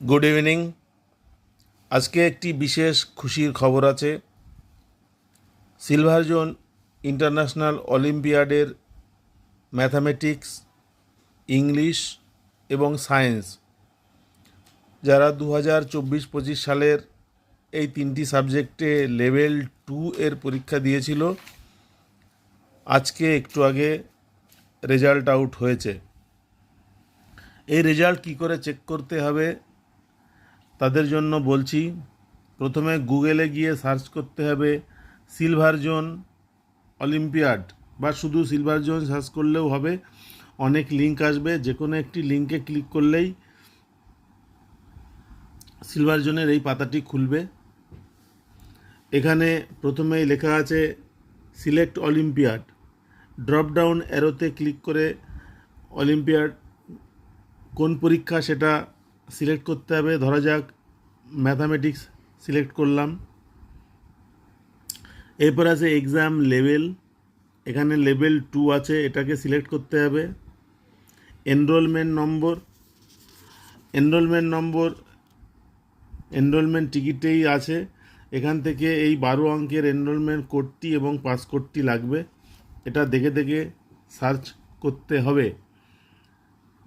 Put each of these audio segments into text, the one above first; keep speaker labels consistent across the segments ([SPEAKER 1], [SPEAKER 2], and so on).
[SPEAKER 1] Good evening. আজকে একটি বিশেষ খুশির খবর আছে। সিলভার জোন ইন্টারন্যাশনাল অলিম্পিয়াডের ম্যাথামেটিক্স, ইংলিশ এবং সায়েন্স যারা 2024-25 সালের এই তিনটি সাবজেক্টে লেভেল 2 এর পরীক্ষা দিয়েছিল, আজকে একটু আগে রেজাল্ট আউট হয়েছে। এই রেজাল্ট কী করে চেক করতে হবে তাদের জন্য বলছি। প্রথমে গুগলে গিয়ে সার্চ করতে হবে সিলভার জোন অলিম্পিয়াড, বা শুধু সিলভার জোন সার্চ করলেও হবে। অনেক লিঙ্ক আসবে, যে কোনো একটি লিঙ্কে ক্লিক করলেই সিলভার জোনের এই পাতাটি খুলবে। এখানে প্রথমেই লেখা আছে সিলেক্ট অলিম্পিয়াড। ড্রপ ডাউন অ্যারোতে ক্লিক করে অলিম্পিয়াড কোন পরীক্ষা সেটা সিলেক্ট করতে হবে। ধরা যাক ম্যাথামেটিক্স সিলেক্ট করলাম। এরপর আছে এক্সাম লেভেল, এখানে লেভেল 2 আছে, এটাকে সিলেক্ট করতে হবে। এনরোলমেন্ট নম্বর এনরোলমেন্ট টিকিটেই আছে। এখান থেকে এই 12 অঙ্কের এনরোলমেন্ট কোডটি এবং পাস কোডটি লাগবে, এটা দেখে দেখে সার্চ করতে হবে।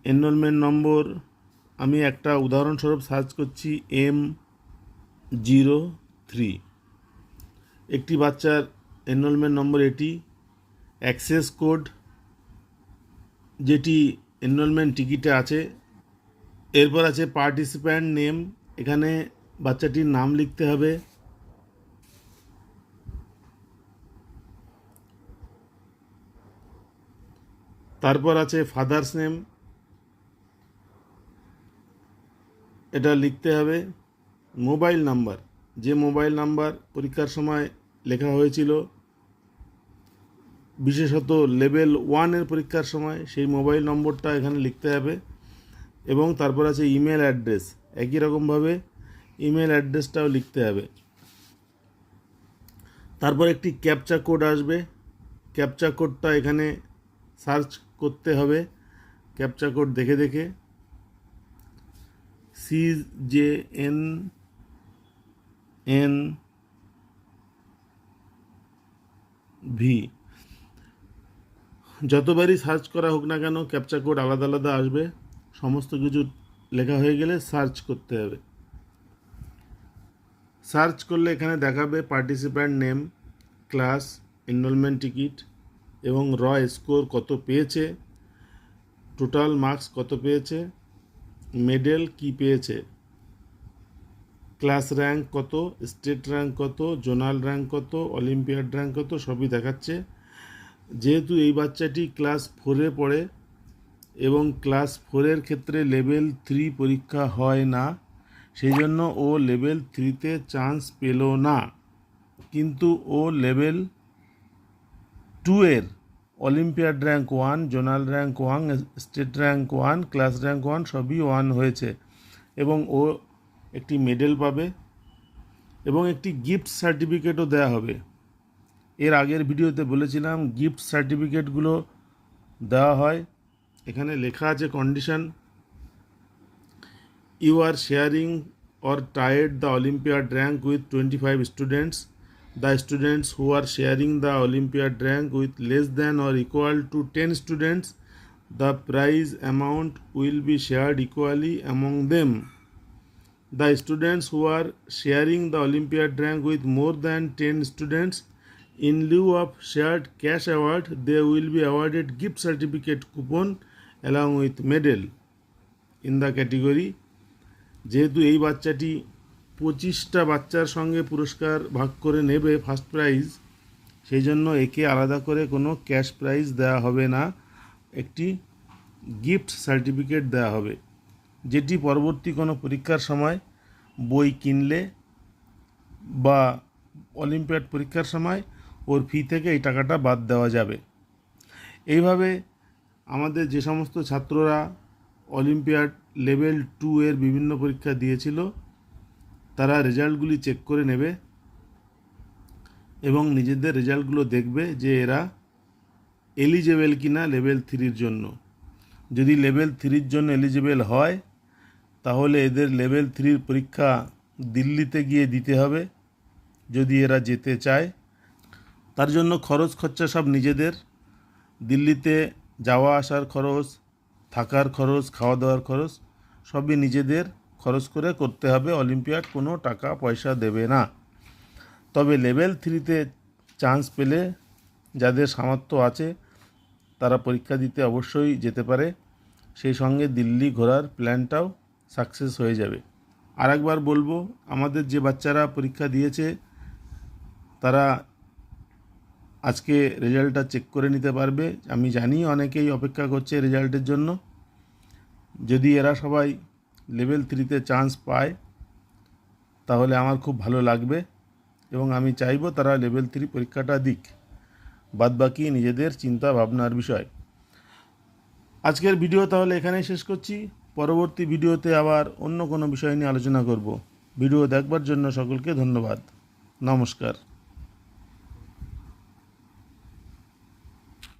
[SPEAKER 1] এনরোলমেন্ট নম্বর আমি একটা উদাহরণস্বরূপ সার্চ করছি M03। একটি বাচ্চার এনরোলমেন্ট নম্বর এটি। অ্যাক্সেস কোড যেটি এনরোলমেন্ট টিকিটে আছে। এরপর আছে পার্টিসিপ্যান্ট নেম, এখানে বাচ্চাটির নাম লিখতে হবে। তারপর আছে ফাদার্স নেম, এটা লিখতে হবে। মোবাইল নাম্বার, যে মোবাইল নাম্বার পরীক্ষার সময় লেখা হয়েছিল, বিশেষত লেভেল 1 এর পরীক্ষার সময়, সেই মোবাইল নম্বরটা এখানে লিখতে হবে। এবং তারপর আছে ইমেল অ্যাড্রেস, একই রকমভাবে ইমেল অ্যাড্রেসটাও লিখতে হবে। তারপর একটি ক্যাপচা কোড আসবে, ক্যাপচা কোডটা এখানে সার্চ করতে হবে। ক্যাপচা কোড দেখে দেখে CJNNV, যতবারই সার্চ করা হোক না কেন ক্যাপচা কোড আলাদা আলাদা আসবে। সমস্ত কিছু লেখা হয়ে গেলে সার্চ করতে হবে। সার্চ করলে এখানে দেখাবে পার্টিসিপ্যান্ট নেম, ক্লাস, এনরোলমেন্ট টিকিট এবং র স্কোর কত পেয়েছে, টোটাল মার্কস কত পেয়েছে, মেডেল কি পেয়েছে, ক্লাস র্যাঙ্ক কত, স্টেট র্যাঙ্ক কত, জোনাল র্যাঙ্ক কত, অলিম্পিয়াড র্যাঙ্ক কত, সবই দেখাচ্ছে। যেহেতু এই বাচ্চাটি ক্লাস 4-এ পড়ে এবং ক্লাস 4-এর ক্ষেত্রে লেভেল 3 পরীক্ষা হয় না, সেই জন্য ও লেভেল 3-তে চান্স পেল না। কিন্তু ও লেভেল 2-এর olympiad rank 1, zonal rank 1, state rank 1, class rank 1 সবই 1 হয়েছে এবং ও একটি মেডেল পাবে এবং একটি গিফট সার্টিফিকেটও দেওয়া হবে। এর আগের ভিডিওতে বলেছিলাম গিফট সার্টিফিকেটগুলো দেওয়া হয়। এখানে লেখা আছে condition: you are sharing or tied the Olympiad rank with 25 students. The students who are sharing the Olympiad rank with less than or equal to 10 students, the prize amount will be shared equally among them. The students who are sharing the Olympiad rank with more than 10 students, in lieu of shared cash award, they will be awarded gift certificate coupon along with medal in the category. যেহেতু এই বাচ্চাটি 25টা বাচ্চার সঙ্গে পুরস্কার ভাগ করে নেবে first prize, সেই জন্য একে আলাদা করে কোনো ক্যাশ প্রাইজ দেওয়া হবে না, একটি গিফট সার্টিফিকেট দেওয়া হবে, যেটি পরবর্তী কোনো পরীক্ষার সময় বই কিনলে বা অলিম্পিয়াড পরীক্ষার সময় ওর ফি থেকে এই টাকাটা বাদ দেওয়া যাবে। এইভাবে আমাদের যে সমস্ত ছাত্ররা অলিম্পিয়াড লেভেল 2 এর বিভিন্ন পরীক্ষা দিয়েছিল তারা রেজাল্টগুলি চেক করে নেবে এবং নিজেদের রেজাল্টগুলো দেখবে যে এরা এলিজেবল কিনা লেভেল 3-র জন্য। যদি লেভেল 3-র জন্য এলিজেবল হয় তাহলে এদের লেভেল 3 পরীক্ষা দিল্লিতে গিয়ে দিতে হবে যদি এরা যেতে চায়। তার জন্য খরচ খরচা সব নিজেদের। দিল্লিতে যাওয়া আসার খরচ, থাকার খরচ, খাওয়া দাওয়ার খরচ সবই নিজেদের খরচ করে করতে হবে। অলিম্পিয়াড কোনো টাকা পয়সা দেবে না। তবে লেভেল 3তে চান্স পেলে যাদের সামর্থ্য আছে তারা পরীক্ষা দিতে অবশ্যই যেতে পারে। সেই সঙ্গে দিল্লি ঘোরার প্ল্যানটাও সাকসেস হয়ে যাবে। আর একবার বলবো, আমাদের যে বাচ্চারা পরীক্ষা দিয়েছে তারা আজকে রেজাল্টটা চেক করে নিতে পারবে। আমি জানি অনেকেই অপেক্ষা করছে রেজাল্টের জন্য। যদি এরা সবাই লেভেল 3তে চান্স পায় তাহলে আমার খুব ভালো লাগবে এবং আমি চাইবো তারা লেভেল 3 পরীক্ষাটা দিক। বাদবাকি নিজেদের চিন্তা ভাবনার বিষয়। আজকের ভিডিও তাহলে এখানেই শেষ করছি। পরবর্তী ভিডিওতে আবার অন্য কোনো বিষয় নিয়ে আলোচনা করব। ভিডিও দেখবার জন্য সকলকে ধন্যবাদ। নমস্কার।